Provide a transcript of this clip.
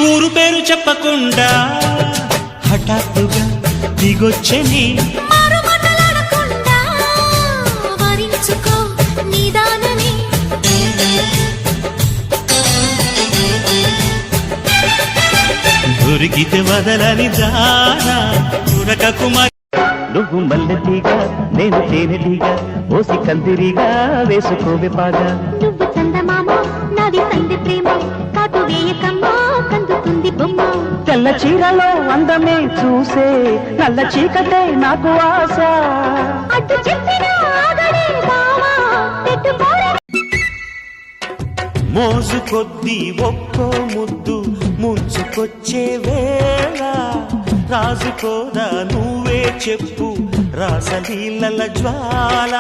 ఊరు పేరు చెప్పకుండా హఠాత్తుగా దిగొచ్చని దొరికితే వదలని దానా ఉరక కుమార్. నువ్వు మల్లెటీగా నేను తేనెటీగా ఓసి కందిరిగా వేసుకోవే పాగా. నువ్వు చందమామ నాది సంధి ప్రేమ కాటు వేయకమ్మా కందుతుంది బొమ్మ. తెల్ల చీరలో అందమే చూసే నల్ల చీకటే నాకు ఆశ. అటు చెప్పిన ఆగడే బావా పెట్టుకోరే. మోజు కొద్దీ ఒక్కో ముద్దు ముంచుకొచ్చే వేళ రాజుకోదా నువ్వే చెప్పు రాసలీలల జ్వాల.